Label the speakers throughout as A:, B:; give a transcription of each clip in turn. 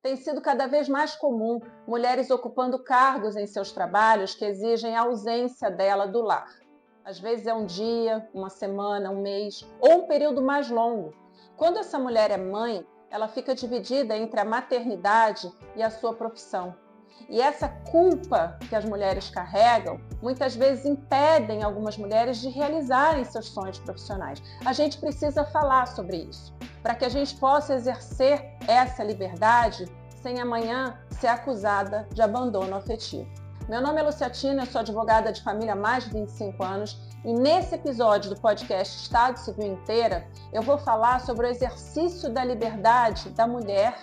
A: Tem sido cada vez mais comum mulheres ocupando cargos em seus trabalhos que exigem a ausência dela do lar. Às vezes é um dia, uma semana, um mês ou um período mais longo. Quando essa mulher é mãe, ela fica dividida entre a maternidade e a sua profissão. E essa culpa que as mulheres carregam, muitas vezes impedem algumas mulheres de realizarem seus sonhos profissionais. A gente precisa falar sobre isso, para que a gente possa exercer essa liberdade sem amanhã ser acusada de abandono afetivo. Meu nome é Luciatina, eu sou advogada de família há mais de 25 anos e nesse episódio do podcast Estado Civil Inteira, eu vou falar sobre o exercício da liberdade da mulher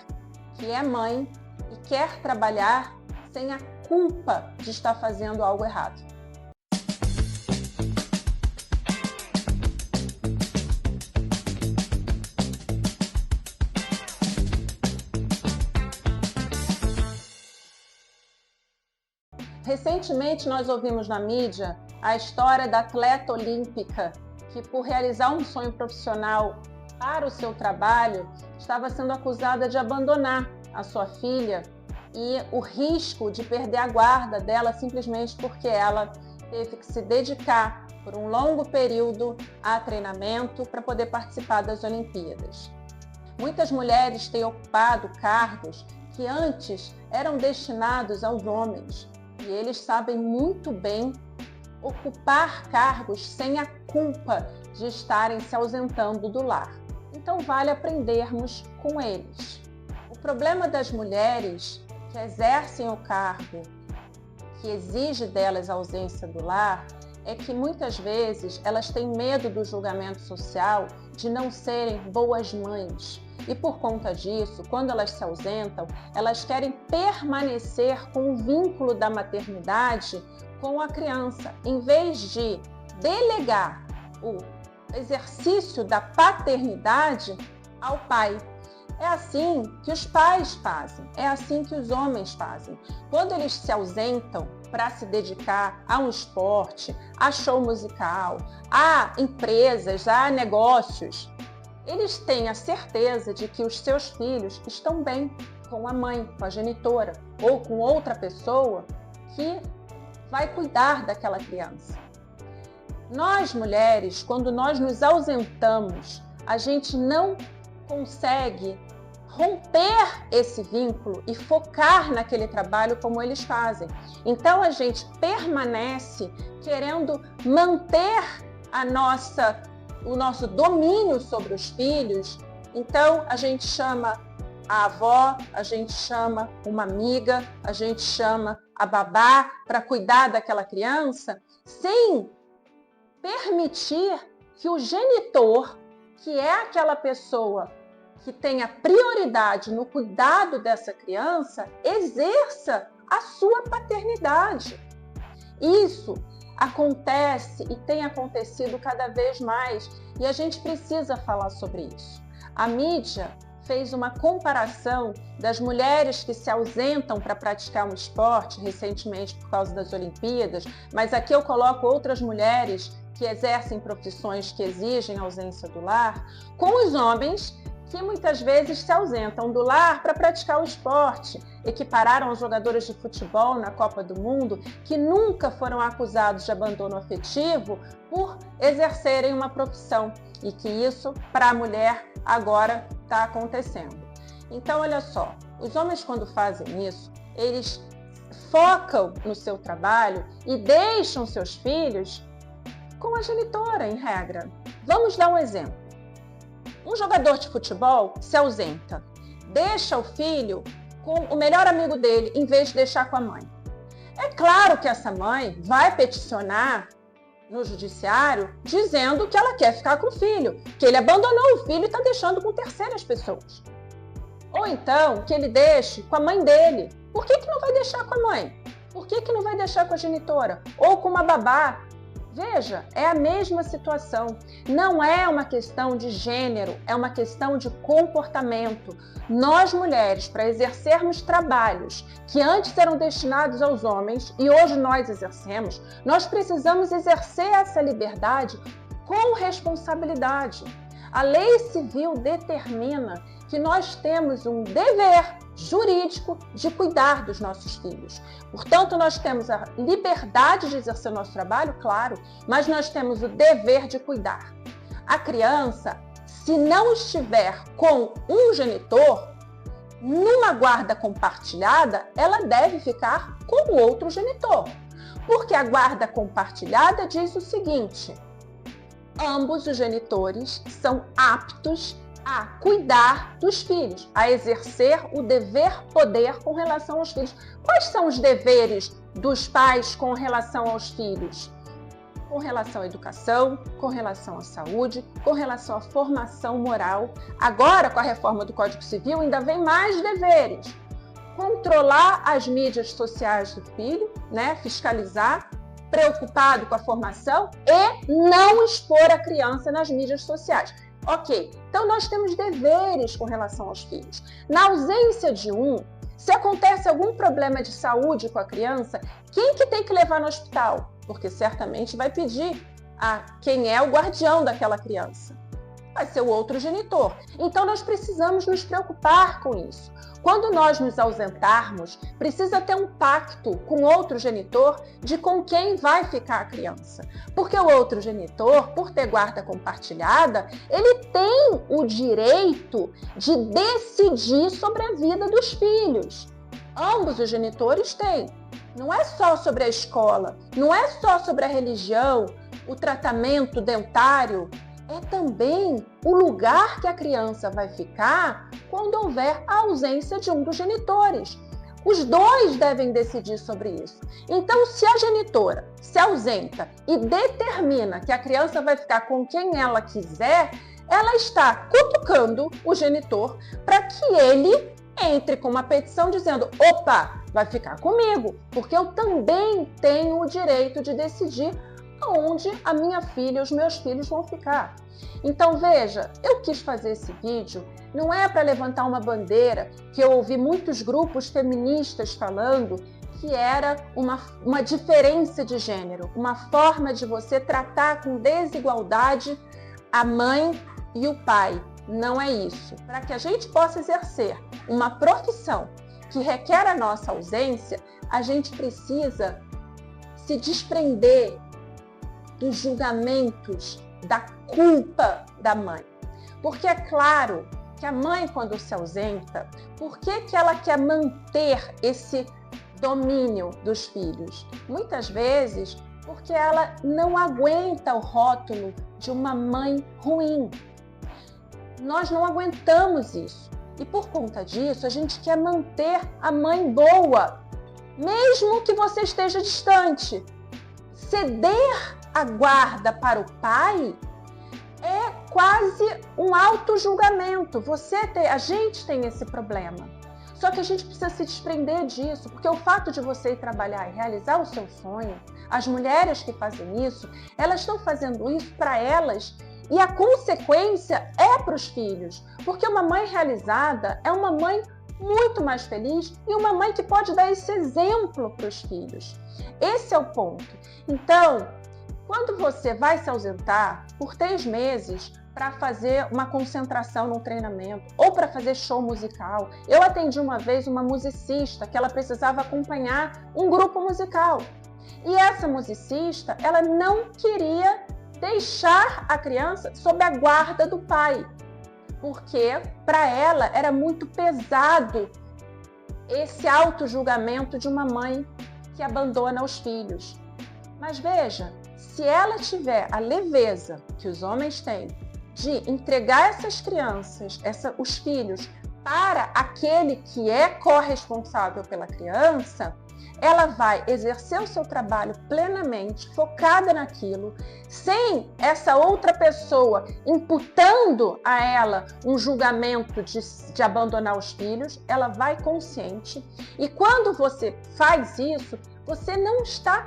A: que é mãe e quer trabalhar sem a culpa de estar fazendo algo errado. Recentemente nós ouvimos na mídia a história da atleta olímpica que, por realizar um sonho profissional para o seu trabalho, estava sendo acusada de abandonar a sua filha e o risco de perder a guarda dela simplesmente porque ela teve que se dedicar por um longo período a treinamento para poder participar das Olimpíadas. Muitas mulheres têm ocupado cargos que antes eram destinados aos homens e eles sabem muito bem ocupar cargos sem a culpa de estarem se ausentando do lar. Então vale aprendermos com eles. O problema das mulheres que exercem o cargo que exige delas a ausência do lar é que muitas vezes elas têm medo do julgamento social de não serem boas mães. E por conta disso, quando elas se ausentam, elas querem permanecer com o vínculo da maternidade com a criança, em vez de delegar o exercício da paternidade ao pai. É assim que os pais fazem, é assim que os homens fazem. Quando eles se ausentam para se dedicar a um esporte, a show musical, a empresas, a negócios, eles têm a certeza de que os seus filhos estão bem com a mãe, com a genitora ou com outra pessoa que vai cuidar daquela criança. Nós mulheres, quando nós nos ausentamos, a gente não consegue romper esse vínculo e focar naquele trabalho como eles fazem. Então a gente permanece querendo manter o nosso domínio sobre os filhos. Então a gente chama a avó, a gente chama uma amiga, a gente chama a babá para cuidar daquela criança, sem permitir que o genitor, que é aquela pessoa que tenha prioridade no cuidado dessa criança, exerça a sua paternidade. Isso acontece e tem acontecido cada vez mais e a gente precisa falar sobre isso. A mídia fez uma comparação das mulheres que se ausentam para praticar um esporte recentemente por causa das Olimpíadas, mas aqui eu coloco outras mulheres que exercem profissões que exigem ausência do lar, com os homens que muitas vezes se ausentam do lar para praticar o esporte. Equipararam os jogadores de futebol na Copa do Mundo que nunca foram acusados de abandono afetivo por exercerem uma profissão e que isso, para a mulher, agora está acontecendo. Então, olha só, os homens quando fazem isso, eles focam no seu trabalho e deixam seus filhos com a genitora, em regra. Vamos dar um exemplo. Um jogador de futebol se ausenta, deixa o filho com o melhor amigo dele, em vez de deixar com a mãe. É claro que essa mãe vai peticionar no judiciário dizendo que ela quer ficar com o filho, que ele abandonou o filho e está deixando com terceiras pessoas. Ou então, que ele deixe com a mãe dele. Por que não vai deixar com a mãe? Por que não vai deixar com a genitora? Ou com uma babá? Veja, é a mesma situação. Não é uma questão de gênero, é uma questão de comportamento. Nós, mulheres, para exercermos trabalhos que antes eram destinados aos homens e hoje nós exercemos, nós precisamos exercer essa liberdade com responsabilidade. A lei civil determina que nós temos um dever jurídico de cuidar dos nossos filhos. Portanto, nós temos a liberdade de exercer o nosso trabalho, claro, mas nós temos o dever de cuidar. A criança, se não estiver com um genitor, numa guarda compartilhada, ela deve ficar com o outro genitor. Porque a guarda compartilhada diz o seguinte: ambos os genitores são aptos a cuidar dos filhos, a exercer o dever-poder com relação aos filhos. Quais são os deveres dos pais com relação aos filhos? Com relação à educação, com relação à saúde, com relação à formação moral. Agora, com a reforma do Código Civil, ainda vem mais deveres. Controlar as mídias sociais do filho, né? Fiscalizar, preocupado com a formação e não expor a criança nas mídias sociais. Ok, então nós temos deveres com relação aos filhos. Na ausência de um, se acontece algum problema de saúde com a criança, quem que tem que levar no hospital? Porque certamente vai pedir a quem é o guardião daquela criança. Vai ser o outro genitor. Então nós precisamos nos preocupar com isso. Quando nós nos ausentarmos, precisa ter um pacto com outro genitor de com quem vai ficar a criança. Porque o outro genitor, por ter guarda compartilhada, ele tem o direito de decidir sobre a vida dos filhos. Ambos os genitores têm. Não é só sobre a escola, não é só sobre a religião, o tratamento dentário. É também o lugar que a criança vai ficar quando houver a ausência de um dos genitores. Os dois devem decidir sobre isso. Então, se a genitora se ausenta e determina que a criança vai ficar com quem ela quiser, ela está cutucando o genitor para que ele entre com uma petição dizendo: opa, vai ficar comigo, porque eu também tenho o direito de decidir onde a minha filha e os meus filhos vão ficar. Então veja, eu quis fazer esse vídeo não é para levantar uma bandeira que eu ouvi muitos grupos feministas falando que era uma diferença de gênero, uma forma de você tratar com desigualdade a mãe e o pai. Não é isso. Para que a gente possa exercer uma profissão que requer a nossa ausência, a gente precisa se desprender dos julgamentos, da culpa da mãe. Porque é claro que a mãe, quando se ausenta, por que ela quer manter esse domínio dos filhos? Muitas vezes porque ela não aguenta o rótulo de uma mãe ruim. Nós não aguentamos isso. E por conta disso, a gente quer manter a mãe boa, mesmo que você esteja distante. Ceder a guarda para o pai é quase um auto-julgamento. A gente tem esse problema. Só que a gente precisa se desprender disso, porque o fato de você ir trabalhar e realizar o seu sonho, as mulheres que fazem isso, elas estão fazendo isso para elas e a consequência é para os filhos. Porque uma mãe realizada é uma mãe muito mais feliz e uma mãe que pode dar esse exemplo para os filhos. Esse é o ponto. Então, quando você vai se ausentar por 3 meses para fazer uma concentração num treinamento ou para fazer show musical, eu atendi uma vez uma musicista que ela precisava acompanhar um grupo musical. E essa musicista, ela não queria deixar a criança sob a guarda do pai, porque para ela era muito pesado esse auto-julgamento de uma mãe que abandona os filhos. Mas veja, se ela tiver a leveza que os homens têm de entregar essas crianças, os filhos, para aquele que é corresponsável pela criança, ela vai exercer o seu trabalho plenamente, focada naquilo, sem essa outra pessoa imputando a ela um julgamento de abandonar os filhos. Ela vai consciente. E quando você faz isso, você não está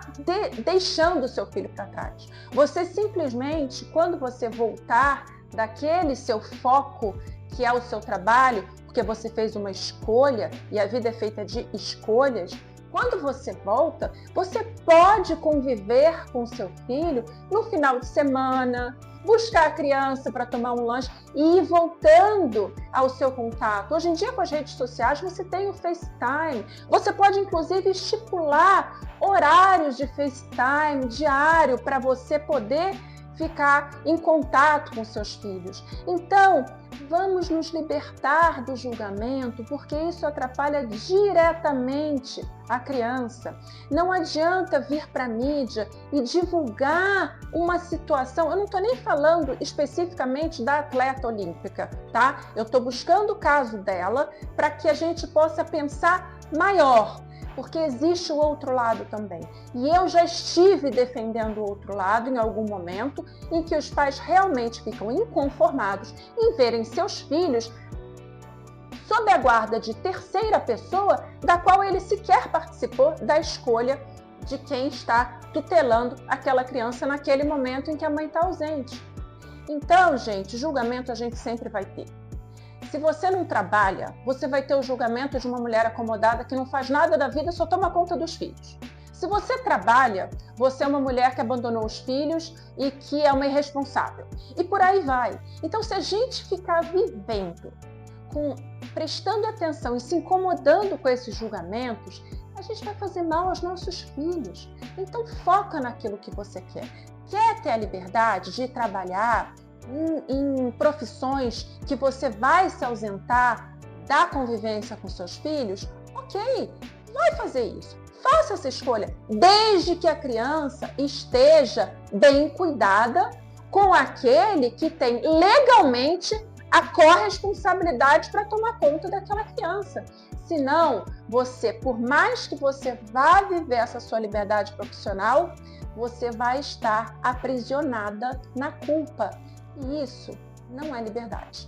A: deixando o seu filho para trás. Você simplesmente, quando você voltar daquele seu foco, que é o seu trabalho, porque você fez uma escolha e a vida é feita de escolhas, quando você volta, você pode conviver com seu filho no final de semana, buscar a criança para tomar um lanche e ir voltando ao seu contato. Hoje em dia, com as redes sociais, você tem o FaceTime. Você pode, inclusive, estipular horários de FaceTime diário para você poder ficar em contato com seus filhos. Então, vamos nos libertar do julgamento, porque isso atrapalha diretamente a criança. Não adianta vir para a mídia e divulgar uma situação. Eu não estou nem falando especificamente da atleta olímpica, tá? Eu estou buscando o caso dela para que a gente possa pensar maior, porque existe o outro lado também. E eu já estive defendendo o outro lado em algum momento em que os pais realmente ficam inconformados em verem seus filhos sob a guarda de terceira pessoa, da qual ele sequer participou da escolha de quem está tutelando aquela criança naquele momento em que a mãe está ausente. Então, gente, julgamento a gente sempre vai ter. Se você não trabalha, você vai ter o julgamento de uma mulher acomodada que não faz nada da vida, só toma conta dos filhos. Se você trabalha, você é uma mulher que abandonou os filhos e que é uma irresponsável. E por aí vai. Então, se a gente ficar vivendo, prestando atenção e se incomodando com esses julgamentos, a gente vai fazer mal aos nossos filhos. Então, foca naquilo que você quer. Quer ter a liberdade de trabalhar em profissões que você vai se ausentar da convivência com seus filhos? Ok, vai fazer isso. Faça essa escolha, desde que a criança esteja bem cuidada com aquele que tem legalmente a corresponsabilidade para tomar conta daquela criança. Senão, você, por mais que você vá viver essa sua liberdade profissional, você vai estar aprisionada na culpa. E isso não é liberdade.